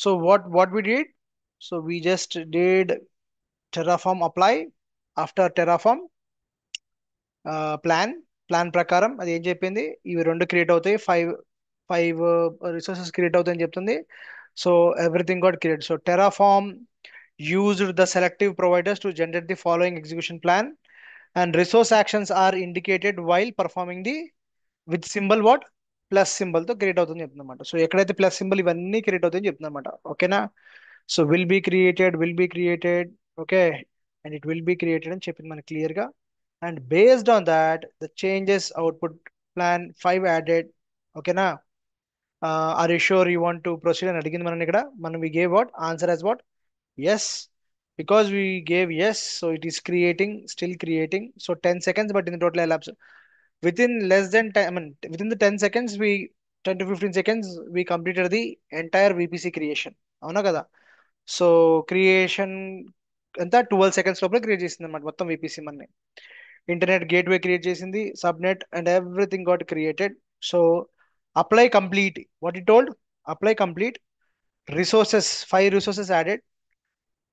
So what we did? So we just did Terraform apply. After Terraform plan ప్రకారం అది ఏం చెప్పింది, ఇవి రెండు క్రియేట్ అవుతాయి, ఫైవ్ ఫైవ్ రిసోర్సెస్ క్రియేట్ అవుతాయని చెప్తుంది. So everything got create. So Terraform used the selective providers to generate the following execution plan, and resource actions are indicated while performing the with symbol what plus symbol తో create అవుతుందని చెప్తుంది అనమాట. So ఎక్కడైతే plus symbol ఇవన్నీ create అవుతాయని చెప్తుంది అనమాట. ఓకేనా? So will be created okay, and it will be created అని చెప్పింది మనకి క్లియర్ గా. And based on that the changes output plan 5 added. ఓకేనా? Are you sure you want to proceed అని అడిగింది మనం ఇక్కడ. మనం we gave what answer as what yes, because we gave yes, so it is creating, still creating. So 10 seconds, but in the total elapse within less than 10, I mean within the 10 seconds, we 10 to 15 seconds we completed the entire VPC creation. అవునా కదా? So creation ఎంత 12 seconds లోపల create చేసింది అనమాట మొత్తం VPC మన. Internet gateway create చేసింది, subnet and everything got created. So apply complete, what it told, apply complete, resources 5 resources added,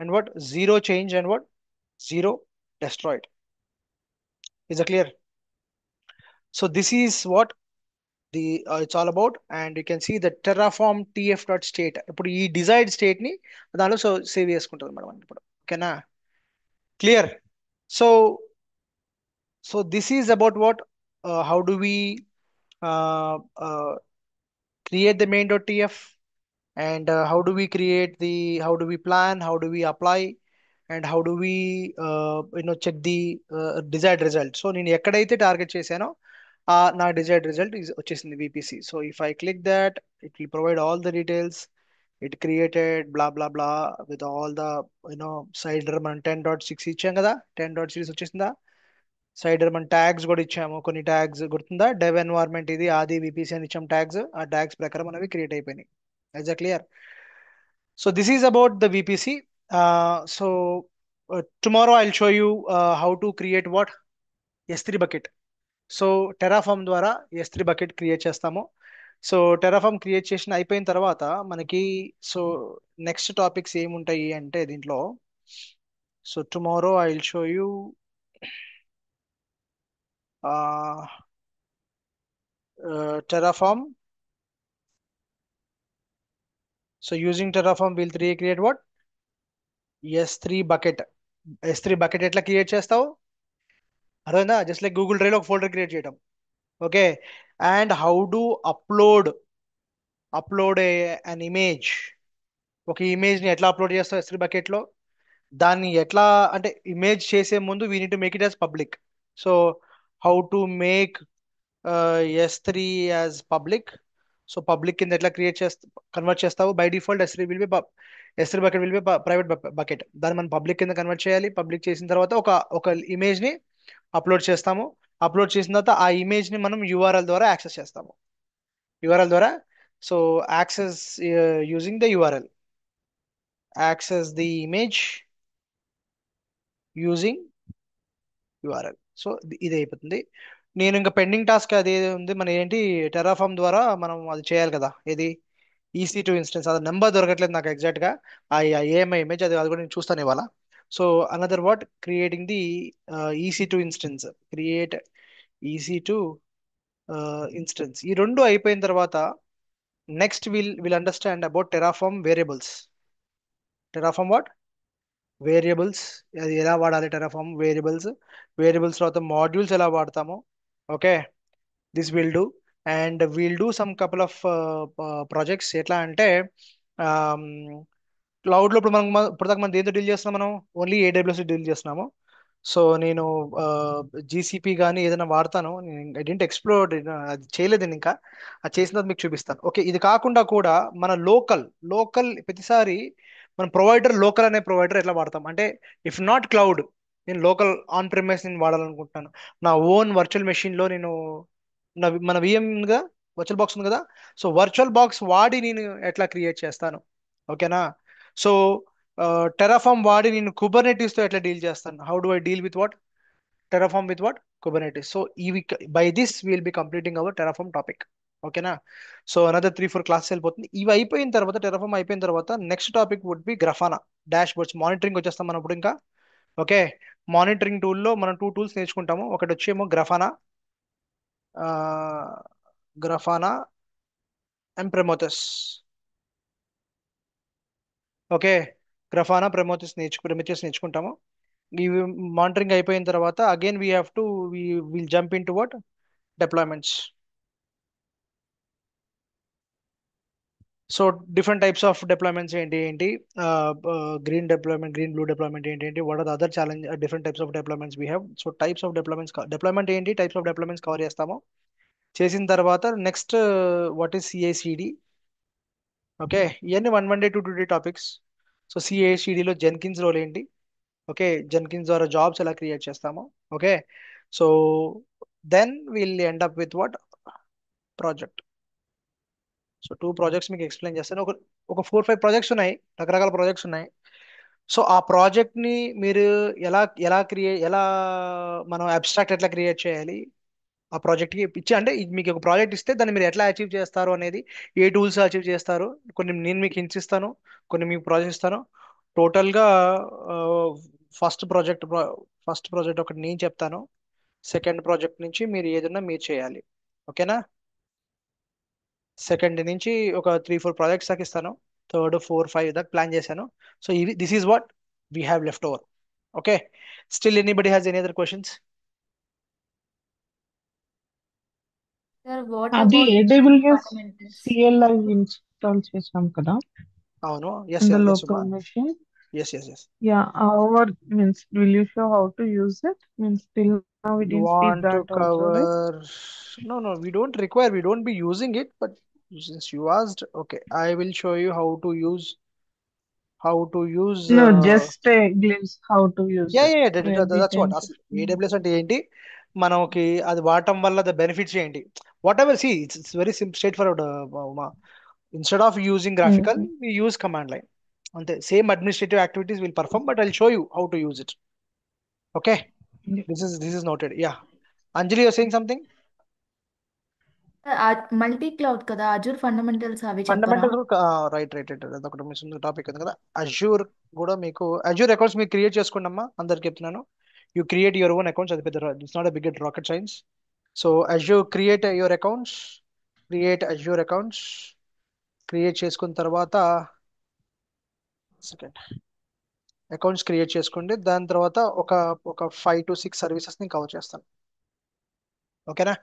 and what zero change and what zero destroyed. Is it clear? So this is what the it's all about, and you can see the terraform tf dot state. ఇప్పుడు ఈ desired state ని దానిలో so save చేసుకుంటుంది madam ఇప్పుడు. ఓకేనా? Clear? So this is about what how do we uh, uh, create the main.tf, and how do we create the, how do we plan, how do we apply, and how do we check the desired result. So నేను ఎక్కడైతే target చేశానో నా desired result వచ్చేసింది VPC. So if I click that, it will provide all the details. It created blah blah blah with all the you know cider మనం 10.6 ఇచ్చాం కదా, 10.6 వచ్చేసిందా. Cider మన ట్యాగ్స్ కూడా ఇచ్చాము, కొన్ని ట్యాగ్స్ గుర్తుందా, డెవ్ ఎన్వైర్న్మెంట్ ఇది ఆది VPC అని ఇచ్చాం ట్యాగ్స్. ఆ ట్యాగ్స్ ప్రకారం మనవి క్రియేట్ అయిపోయినాయి. Is clear? So this is about the VPC. Tomorrow I'll show you how to create what S3 bucket. So Terraform ద్వారా S3 బకెట్ క్రియేట్ చేస్తాము. సో టెరాఫామ్ క్రియేట్ చేసిన అయిపోయిన తర్వాత మనకి సో నెక్స్ట్ టాపిక్స్ ఏముంటాయి అంటే దీంట్లో, so tomorrow I will show you Terraform. So using Terraform will create what S3 bucket. S3 bucket ఎట్లా క్రియేట్ చేస్తావు అర్థమైందా? జస్ట్ లైక్ గూగుల్ డ్రైవ్ లో ఒక ఫోల్డర్ క్రియేట్ చేయడం. Okay, and how do upload an image. ఒక image ని ఎట్లా upload చేస్తావు S3 బకెట్ లో, దాన్ని ఎట్లా అంటే ఇమేజ్ చేసే ముందు we need to make it as public. So how to make S3 as public. So public కింద ఎట్లా క్రియేట్ చేస్తా కన్వర్ట్ చేస్తావు. By default S3 bucket will be private bucket. దాన్ని మనం పబ్లిక్ కింద కన్వర్ట్ చేయాలి. పబ్లిక్ చేసిన తర్వాత ఒక ఇమేజ్ ని అప్లోడ్ చేస్తాము. అప్లోడ్ చేసిన తర్వాత ఆ ఇమేజ్ ని మనం URL ద్వారా యాక్సెస్ చేస్తాము. URL ద్వారా, so access using the URL, access the image using URL. So ఇది అయిపోతుంది. నేను ఇంకా పెండింగ్ టాస్క్ అది ఏది ఉంది మన ఏంటి, టెరాఫామ్ ద్వారా మనం అది చేయాలి కదా, ఏది EC2 ఇన్స్టెన్స్. అది నెంబర్ దొరకట్లేదు నాకు ఎగ్జాక్ట్ గా, ఏఎంఐ ఇమేజ్ అది కూడా నేను చూస్తాను ఇవాళ. So another what creating the EC2 instance, create EC2 instance. ఈ రెండు అయిపోయిన తర్వాత next will understand about Terraform variables. Terraform what variables, అది ఎలా వాడాలి టెరాఫామ్ వేరియబుల్స్. వేరియబుల్స్ తర్వాత మాడ్యూల్స్ ఎలా వాడతాము. Okay, this will do. And will do some couple of projects. ఎట్లా అంటే క్లౌడ్ లో ఇప్పుడు ఇప్పుడు దాకా మనం దేంతో డీల్ చేస్తున్నాం, మనం ఓన్లీ AWS డీల్ చేస్తున్నాము. సో నేను GCP కానీ ఏదైనా వాడతాను. ఐ డెంట్ ఎక్స్ప్లోర్, అది చేయలేదు నేను ఇంకా. అది చేసిన తర్వాత మీకు చూపిస్తాను. ఓకే, ఇది కాకుండా కూడా మన లోకల్ ప్రతిసారి మన ప్రొవైడర్, లోకల్ అనే ప్రొవైడర్ ఎట్లా వాడతాం అంటే, ఇఫ్ నాట్ క్లౌడ్, నేను లోకల్ ఆన్ ప్రిమైస్ నేను వాడాలనుకుంటున్నాను. నా ఓన్ వర్చువల్ మెషిన్ లో నేను మన VM గా వర్చువల్ బాక్స్ ఉంది కదా, సో వర్చువల్ బాక్స్ వాడి నేను ఎట్లా క్రియేట్ చేస్తాను. ఓకేనా? సో టెరాఫామ్ వాడి నేను కుబర్నెటీస్ తో ఎట్లా డీల్ చేస్తాను. How do I deal with what Terraform with what Kubernetes. So ఇవి by this will be completing our Terraform topic. ఓకేనా. సో అనదర్ 3-4 క్లాసెస్ వెళ్ళిపోతుంది. ఇవి అయిపోయిన తర్వాత, టెరఫామ్ అయిపోయిన తర్వాత next topic would be Grafana dashboards. Monitoring వచ్చేస్తాం మనం ఇప్పుడు ఇంకా. ఓకే. మానిటరింగ్ టూల్లో మనం 2 టూల్స్ నేర్చుకుంటాము. ఒకటి వచ్చేమో గ్రఫానా, గ్రఫానా అండ్ ప్రెమోథస్. ఓకే. గ్రఫానా ప్రెమోథస్ నేర్చుకుంటాము. ఇవి మానిటరింగ్ అయిపోయిన తర్వాత again we have to will jump in to what deployments. So different types of deployments ఏంటి ఏంటి, green deployment, green blue deployment ఏంటి ఏంటి, what are the other challenge, different types of deployments we have. So types of deployments, deployment ఏంటి, types of deployments cover చేస్తాము. చేసిన తర్వాత next what is CICD. Okay. ఇవన్నీ 1 1 day 2 2 day topics. So సిఐసిడిలో Jenkins role ఏంటి, okay, Jenkins ద్వారా jobs ఎలా create చేస్తాము. Okay. So then will end up with what project. So 2 projects మీకు ఎక్స్ప్లెయిన్ చేస్తాను. ఒక 4 5 ప్రాజెక్ట్స్ ఉన్నాయి, రకరకాల ప్రాజెక్ట్స్ ఉన్నాయి. సో ఆ ప్రాజెక్ట్ ని మీరు ఎలా ఎలా మనం అబ్స్ట్రాక్ట్ ఎట్లా క్రియేట్ చేయాలి, ఆ ప్రాజెక్ట్ కి ఇచ్చి, అంటే మీకు ఒక ప్రాజెక్ట్ ఇస్తే దాన్ని మీరు ఎట్లా అచీవ్ చేస్తారు అనేది, ఏ టూల్స్ అచీవ్ చేస్తారు, కొన్ని నేను మీకు హింట్స్ ఇస్తాను, కొన్ని మీకు ప్రాజెక్ట్ ఇస్తాను. టోటల్ గా ఫస్ట్ ప్రాజెక్ట్ ఫస్ట్ ప్రాజెక్ట్ ఒకటి నేను చెప్తాను. సెకండ్ ప్రాజెక్ట్ నుంచి మీరు ఏదైనా మీరు చేయాలి. ఓకేనా. సెకండ్ నుంచి ఒక 3 4 ప్రాజెక్ట్స్ దాకా ఇస్తాను. థర్డ్ 4 5 దాకా ప్లాన్ చేశాను. సో ఇవి this is what we have left over. Okay. Still anybody has any other questions? Sir what అది about AWS fundamentals? CLI install చేసాం కదా అవును. Yes in the yes local సుమా. machine. Yes yes yes. Yeah, however, means will you show how to use it? Means till now we You didn't see want to that also, right? cover? No, no, we don't require, we don't be using it, but since you asked, okay, I will show you how to use No, just a glimpse how to use yeah, it. yeah, yeah, Maybe that's what 10 అసలు 15. AWS అంటే ఏంటి, మనకి అది వాడటం వల్ల the benefits ఏంటి, whatever. See it's very simple, straightforward. Instead of using graphical, Mm-hmm. we use command line. అంతే. Same administrative activities will perform, but I'll show you how to use it. Okay. Yeah. This is noted. Yeah. Anjali, you're saying something. Multi cloud కదా, Azure fundamentals అవి చెప్పరా? Fundamentals, right అదొకటి miss topic ఉంది కదా. Azure కూడా మీకు, Azure accounts మీరు create చేసుకోండి అమ్మా, అందరికి చెప్తున్నాను. You create your own accounts, అది పెద్ద, it's not a big rocket science. So Azure create your accounts, create Azure accounts. Create చేసుకున్న తర్వాత సెకండ్ అకౌంట్స్ క్రియేట్ చేసుకోండి. దాని తర్వాత ఒక ఒక 5 to 6 సర్వీసెస్ ని కవర్ చేస్తాను. ఓకేనా.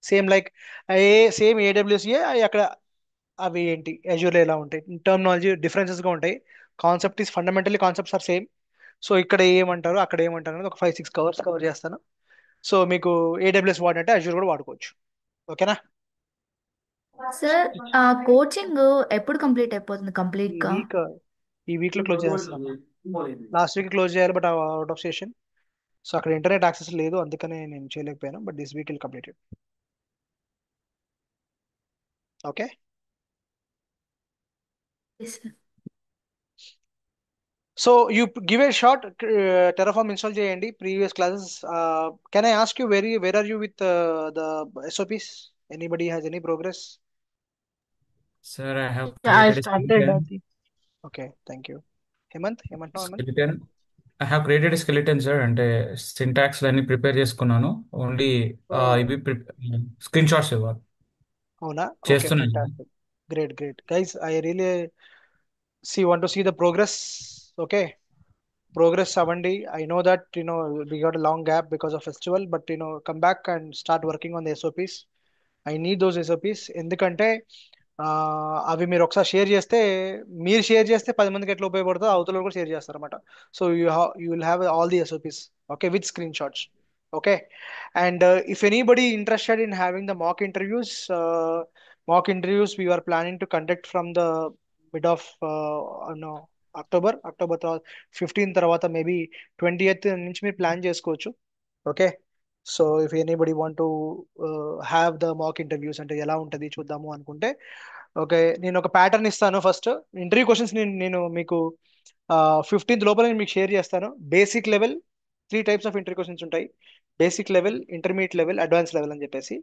సేమ్ లైక్ ఏ సేమ్ ఏడబ్ల్యూఎస్ఏ అక్కడ అవి ఏంటి అజూర్లో ఎలా ఉంటాయి, టర్మినాలజీ డిఫరెన్సెస్ గా ఉంటాయి. Concept is fundamentally concepts are same. So ఇక్కడ ఏమంటారు అక్కడ ఏమంటారు అనేది ఒక 5 6 కవర్ చేస్తాను. సో మీకు ఏడబ్ల్యూఎస్ వాడినట్టే అజూర్ కూడా వాడుకోవచ్చు. ఓకేనా. సార్ ఆ కోచింగ్ ఎప్పుడు కంప్లీట్ అయిపోతుంది కంప్లీట్ ఈ గా? వీక్ ఈ వీక్ లో క్లోజ్ చేస్తామమ్మా. లాస్ట్ వీక్ క్లోజ్ చేయాలి, but out of station. So అక్కడ ఇంటర్నెట్ యాక్సెస్ లేదు, అందుకనే నేను చేయలేకపోయాను, but this week will completed. Okay. Yes, sir. So you give a short Terraform install చేయండి, previous classes. Can I ask you where are you with the SOPs? Anybody has any progress? Sir, I have Yeah, I created a started, I skeleton. think. Okay, thank you. Hemanth, ఏమంటున్నావు Hemanth? Skeleton. I have created a skeleton, sir. అంటే syntax అన్ని prepare చేసుకున్నాను. Only ఇవి screen shots ఇవ్వాలి. అవునా? Okay, చేస్తున్నాను. Fantastic. Great great guys, I really want to see the progress. Okay. Progress అవ్వండి. I know that we got long gap because of festival, but come back and start working on the SOPs. I need those SOPs. ఎందుకంటే ఆ, అవి మీరు ఒకసారి share చేస్తే, మీరు share చేస్తే 10 మందికి ఎట్లా ఉపయోగపడుతుందో అవతల కూడా షేర్ చేస్తారన్నమాట. So you will have all the SOPs, okay, with screen shots. Okay. And if anybody interested in having the mock interviews we are planning to conduct from the mid of October 15 తర్వాత, maybe 20th నుంచి మీరు plan చేసుకోవచ్చు. Okay. So if anybody want to have the mock interviews, అంటే ఎలా ఉంటుంది చూద్దాము అనుకుంటే, okay, నేను ఒక ప్యాటర్న్ ఇస్తాను. ఫస్ట్ ఇంటర్వ్యూ క్వశ్చన్స్ నేను మీకు 15th లోపల నేను మీకు షేర్ చేస్తాను. Basic level 3 types of interview questions ఉంటాయి. Basic level, intermediate level, advance level అని చెప్పేసి.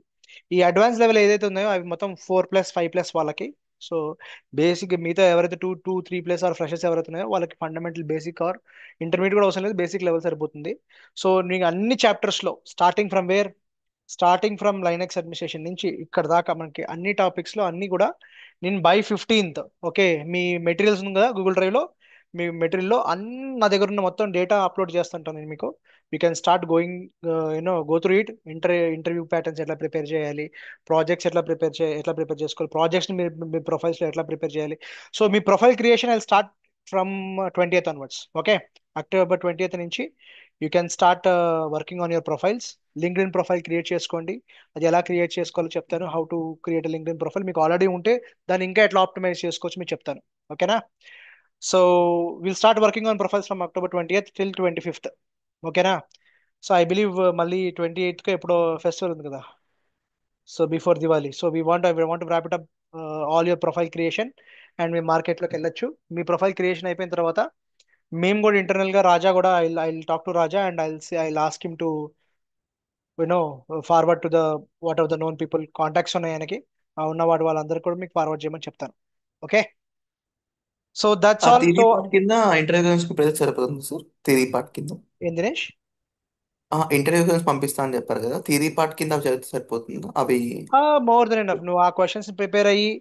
ఈ అడ్వాన్స్ లెవెల్ ఏదైతే ఉన్నాయో అవి మొత్తం 4+5+ వాళ్ళకి. సో బేసిక్ మిగతా ఎవరైతే 2, 2, 3+ ఆర్ ఫ్రెషర్స్ ఎవరైతే ఉన్నాయో వాళ్ళకి ఫండమెంటల్, బేసిక్ ఆర్ ఇంటర్మీడియట్ కూడా అవసరం లేదు, బేసిక్ లెవెల్ సరిపోతుంది. సో నీకు అన్ని చాప్టర్స్లో స్టార్టింగ్ ఫ్రమ్ లైనక్స్ అడ్మినిస్ట్రేషన్ నుంచి ఇక్కడ దాకా మనకి అన్ని టాపిక్స్లో అన్ని కూడా నేను by 15th, okay, me materials ఉంది కదా గూగుల్ డ్రైవ్లో, మీ మెటీరియల్లో అన్ని నా దగ్గర ఉన్న మొత్తం డేటా అప్లోడ్ చేస్తుంటాను నేను మీకు. You can start going, go through it. Interview patterns ఎట్లా ప్రిపేర్ చేయాలి, ప్రాజెక్ట్స్ ఎట్లా ప్రిపేర్ చేసుకోవాలి, ప్రాజెక్ట్స్ మీరు మీ ప్రొఫైల్స్లో ఎట్లా ప్రిపేర్ చేయాలి. So me profile creation I start from 20th onwards, okay. October 20th నుంచి you can start working on your profiles. LinkedIn profile create చేసుకోండి. అది ఎలా క్రియేట్ చేసుకోవాలో చెప్తాను. How to create LinkedIn profile. మీకు ఆల్రెడీ ఉంటే దాన్ని ఇంకా ఎట్లా ఆప్టిమైజ్ చేసుకోవచ్చు మీకు చెప్తాను, ఓకేనా. So will start working on profiles from October 20th till 25th, ఓకేనా. సో ఐ బిలీవ్ మళ్ళీ 28th ఎప్పుడో ఫెస్టివల్ ఉంది కదా, so before Diwali. So I want wrap it up all your profile creation and మీ మార్కెట్లోకి వెళ్ళొచ్చు. మీ ప్రొఫైల్ క్రియేషన్ అయిపోయిన తర్వాత మేము కూడా ఇంటర్నల్ గా రాజా కూడా I talk to Raja and I ask him to you know forward to the what are the known people contacts ఉన్నాయి ఆయనకి. ఆ ఉన్న వాటి వాళ్ళందరూ కూడా మీకు ఫార్వర్డ్ చేయమని చెప్తాను, ఓకే. సో దట్స్ ఆ ఆల్. థియరీ సో పార్ట్ కింద ఇంటర్వ్యూ గైన్స్ ప్రెజెంట్ సరిపోతుంది సార్. థియరీ పార్ట్ కింద ఏం దినేష్? ఇంటర్వ్యూ గైన్స్ పంపిస్తా అని చెప్పారు కదా, థియరీ పార్ట్ కింద అవి చదివితే సరిపోతుందా అవి? More than enough. నువ్వు ఆ క్వశ్చన్స్ ప్రిపేర్ అయ్యి,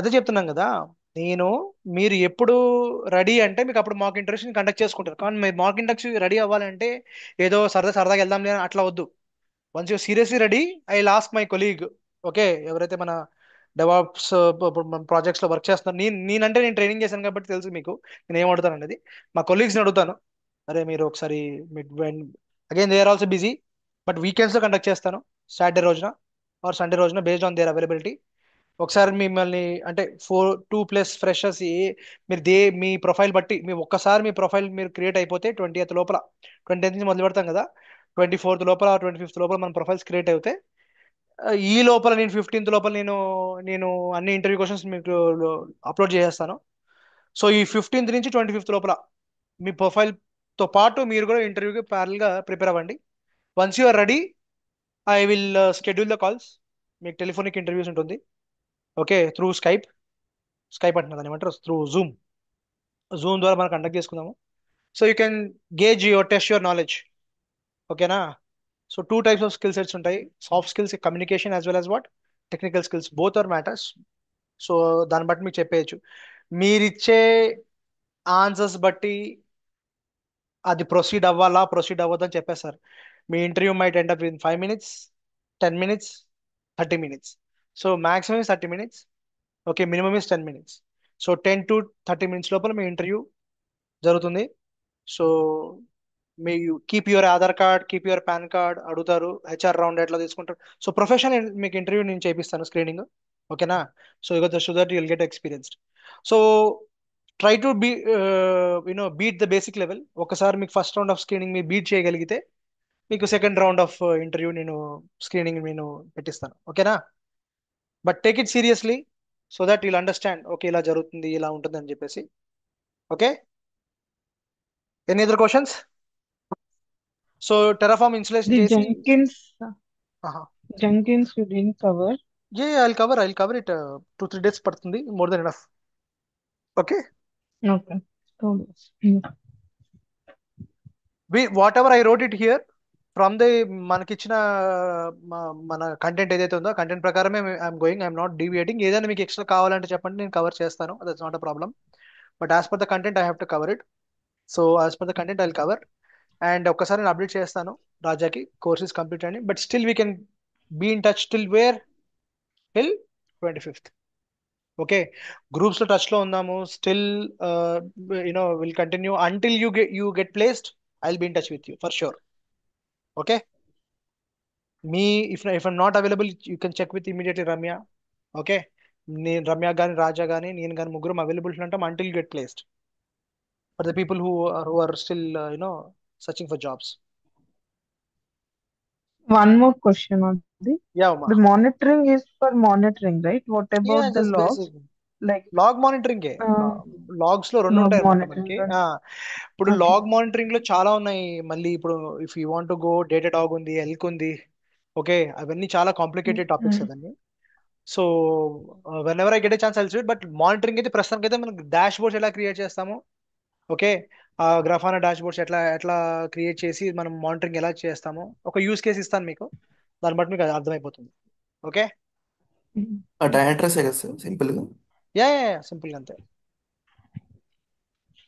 అదే చెప్తున్నాం కదా నేను, మీరు ఎప్పుడు రెడీ అంటే మీకు అప్పుడు మాక్ ఇంటర్వ్యూస్ కండక్ట్ చేసుకుంటారు. కానీ మీరు మాక్ ఇంటర్వ్యూస్ రెడీ అవ్వాలంటే ఏదో సరదాగా వెళ్దాం లేని అట్లా వద్దు. Once you seriously ready, I lost my colleague, okay, ఎవరైతే మన డెవాప్స్ ప్రాజెక్ట్స్ లో వర్క్ చేస్తున్నారు, నేనంటే నేను ట్రైనింగ్ చేశాను కాబట్టి తెలుసు మీకు నేను ఏం అడుగుతాను అనేది. మా కొలీగ్స్ని అడుగుతాను, అరే మీరు ఒకసారి again they are also busy, but weekends లో కండక్ట్ చేస్తాను, సాటర్డే రోజున ఆర్ సండే రోజున, బేస్డ్ ఆన్ దేర్ అవైలబిలిటీ. ఒకసారి మిమ్మల్ని అంటే 2+ ఫ్రెషర్స్ మీరు మీ ప్రొఫైల్ బట్టి ఒక్కసారి మీ ప్రొఫైల్ మీరు క్రియేట్ అయిపోతే 20th లోపల, 20th నుంచి మొదలు పెడతాం కదా, 24th లోపల 25th లోపల మన ప్రొఫైల్స్ క్రియేట్ అవుతాయి. ఈ లోపల నేను 15th లోపల నేను అన్ని ఇంటర్వ్యూ క్వశ్చన్స్ మీకు అప్లోడ్ చేసేస్తాను. సో ఈ 15th నుంచి 25th లోపల మీ ప్రొఫైల్ తో పాటు మీరు కూడా ఇంటర్వ్యూకి గా ప్రిపేర్ అవ్వండి. Once you are ready, I will schedule the calls. మీకు టెలిఫోనిక్ ఇంటర్వ్యూస్ ఉంటుంది, ఓకే, త్రూ స్కైప్ అంటున్నా దాన్ని ఏమంటారు, త్రూ జూమ్ ద్వారా మనం కండక్ట్ చేసుకుందాము. So you can gauge test your knowledge, ఓకేనా. So 2 types of skill sets ఉంటాయి. Soft skills, communication, as well as what technical skills, both are matters. So దాన్ని బట్టి మీకు చెప్పేయచ్చు. మీరిచ్చే ఆన్సర్స్ బట్టి అది ప్రొసీడ్ అవ్వదని చెప్పేస్తారు. మీ interview might end up in 5 minutes, 10 minutes, 30 minutes. So maximum 30 minutes, okay, minimum is 10 minutes. So 10 to 30 minutes లోపల మీ ఇంటర్వ్యూ జరుగుతుంది. సో మీ keep your Aadhaar card, keep your PAN card అడుగుతారు. హెచ్ఆర్ రౌండ్ ఎట్లా తీసుకుంటారు. సో ప్రొఫెషనల్ మీకు interview నేను చేపిస్తాను, స్క్రీనింగ్, ఓకేనా. So so that you'll get experienced. So try to beat the basic level. ఒకసారి మీకు ఫస్ట్ రౌండ్ ఆఫ్ స్క్రీనింగ్ మీరు బీట్ చేయగలిగితే మీకు second round of interview screening నేను పెట్టిస్తాను, ఓకేనా. But take it seriously so that you'll understand, okay ఇలా జరుగుతుంది, ఇలా ఉంటుంది అని చెప్పేసి, okay. Any other questions? So terraform installation The చేసి, Jenkins you didn't cover. I'll cover it. 2-3 days పడుతుంది, more than enough, okay. Okay. So, mm, what ever I wrote it here from the మనకిచ్చిన మన content ఏదైతే ఉందో content ప్రకారమే I'm not deviating. ఏదైనా మీకు extra కావాలంటే చెప్పండి, నేను కవర్ చేస్తాను, that's not a problem. But as per the content I have to cover it. So as per the content I will cover. And ఒక్కసారి నేను అప్డేట్ చేస్తాను రాజాకి, కోర్సెస్ కంప్లీట్ అని. But still we can be in touch till 25th, okay. Groups లో touch లో ఉందాము still. Will continue until you get placed. I will be in touch with you for sure, okay. If I'm not available you can check with immediately Ramya, okay. నేను రమ్య కానీ రాజా కానీ నేను కానీ ముగ్గురం available ఉంటాం until you get placed for the people who are still searching for jobs. one more question on the Yeah, Uma. the monitoring is for monitoring, right? What Yeah, about the just logs? basic. like log monitoring uh, logs లో రెండు log ఉంటాయి అనమాట monitoring, మనకి. right? ఇప్పుడు Okay. Log monitoring లో చాలా ఉన్నాయి. మళ్ళీ ఇప్పుడు if you want go data dog ఉంది, ఎల్క్ ఉంది. ఓకే, అవన్నీ చాలా కాంప్లికేటెడ్ టాపిక్స్ Mm. అవన్నీ. So when ever I get a chance I'll but monitoring అయితే ప్రస్తుతానికి అయితే మనం డాష్ బోర్డ్స్ ఎలా క్రియేట్ చేస్తాము. ఓకే, ఆ గ్రాఫానా డాష్ బోర్డ్స్ ఎట్లా ఎట్లా క్రియేట్ చేసి మనం మానిటరింగ్ ఎలా చేస్తాము, ఒక యూస్ కేసు ఇస్తాను మీకు. దాన్ని బట్టి మీకు అది అర్థమైపోతుంది. Okay, Mm. ఆ డయాట్రసే కదా సార్ సింపుల్గా. యా యా సింపుల్ అంతే.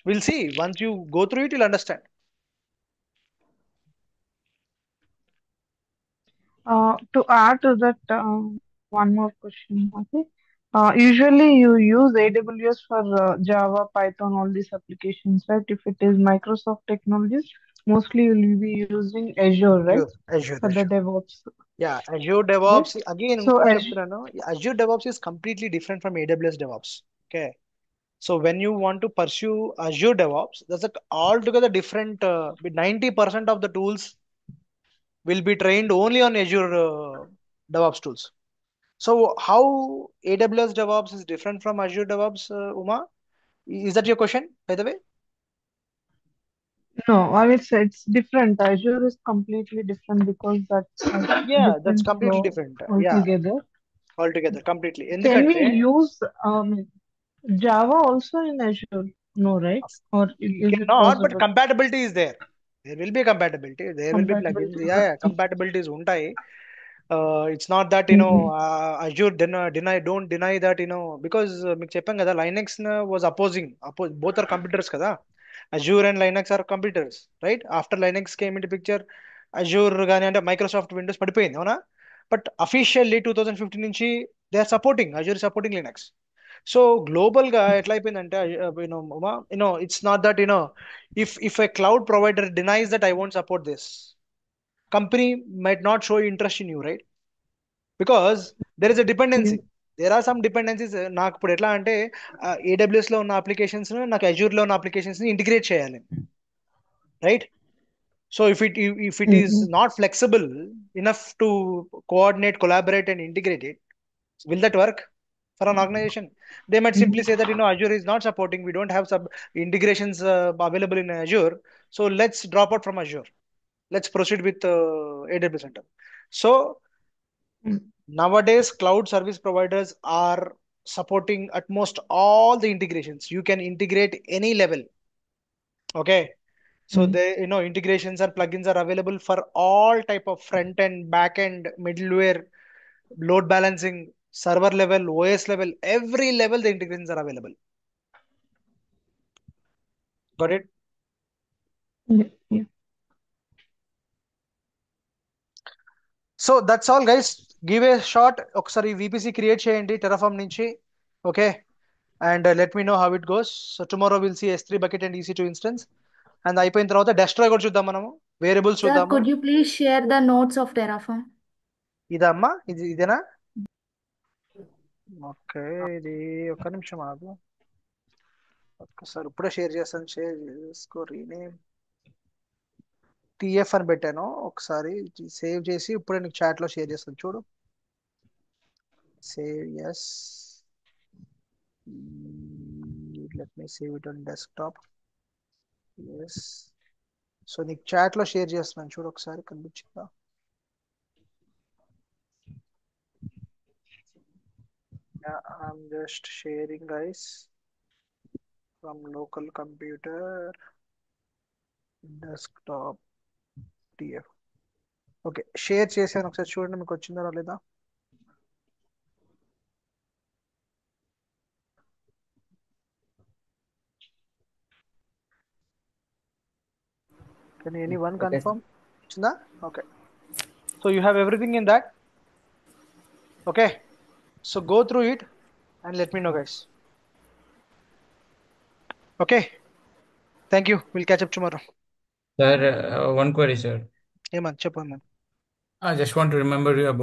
Will see once you go through it will understand. To add to that, one more question. Okay. Usually you use AWS for Java, Python, all these applications, right? If it is Microsoft technologies, mostly you will be using Azure, right? Azure For the DevOps, yeah Azure right? DevOps again So ఇంకోటి Azure, చెప్తున్నాను. Azure DevOps is completely different from AWS DevOps. Okay, so when you want to pursue Azure DevOps, that's a altogether different. 90% of the tools will be trained only on Azure DevOps tools. So how AWS DevOps is different from Azure DevOps, Uma? Is that your question, by the way? no, I would say it's different. Azure is completely different because that's a Yeah, that's different completely flow different. Yeah, altogether. altogether, completely. Can we ఎందుకంటే use Java also in Azure? No, right? Or you is it cannot, but possible? compatibility is there. There will be compatibility. There will be plugins. Compatibility. Yeah, compatibilities ఉంటాయి. It's not that Mm-hmm. Azure don't deny that because మీకు చెప్పాం కదా, Linux was both are computers కదా. Azure and Linux are computers, right? After Linux came into picture, Azure కానీ అంటే Microsoft Windows పడిపోయింది, అవునా? But officially 2015 నుంచి they are supporting Azure, supporting Linux. So global గా ఎట్లా అయిపోయిందంటే it's not that if a cloud provider denies that I won't support this, company might not show interest in you, right? Because there is a dependency. There are some dependencies. నాకు ఇప్పుడు ఎట్లా అంటే AWS లో ఉన్న applications నాకు Azure లో ఉన్న applications ని ఇంటిగ్రేట్ చేయాలి, right? So if it is Mm-hmm. not flexible enough to coordinate, collaborate, and integrate it, will that work for an organization? They might simply say that Azure is not supporting. We don't have sub integrations available in Azure, so let's drop out from Azure. Let's proceed with AWS Center. So nowadays, cloud service providers are supporting at most all the integrations. You can integrate any level. Okay. So they, integrations or plugins are available for all type of front end, back end, middleware, load balancing, server level, OS level, every level the integrations are available. Got it? Yeah, yeah. So that's all, guys. Give a shot. ఒకసారి VPC create చేయండి Terraform నుంచి. Okay, and let me know how it goes. So tomorrow will see S3 bucket and EC2 instance. And అయిపోయిన తర్వాత destroy కూడా చూద్దాం మనము, variables Sir, చూద్దాము. could you please share the notes of Terraform? ఇదమ్మా, ఇదేనా? ఓకే, ఇది ఒక్క నిమిషం ఆగు. ఒక్కసారి ఇప్పుడే షేర్ చేస్తాను. షేర్ చేసుకో, రీనేమ్ TF అని పెట్టాను. ఒకసారి సేవ్ చేసి ఇప్పుడే నీకు చాట్ లో షేర్ చేస్తాను, చూడు. Save, yes. Let me save it on desktop. Yes. So నీకు చాట్ లో షేర్ చేస్తున్నాను, చూడు ఒకసారి కనిపించిందా? I'm just sharing, guys, from local computer desktop TF. Okay, share చేశాను. ఒకసారి చూడండి మీకు వచ్చిందా లేదా. Can anyone okay sir. confirm? Chinda? Okay. So you have everything in that. Okay. So go through it and let me know, guys. Okay. Thank you. We'll catch up tomorrow. Sir, one query, sir. Hey man, చెప్పండి. I just want to remember you about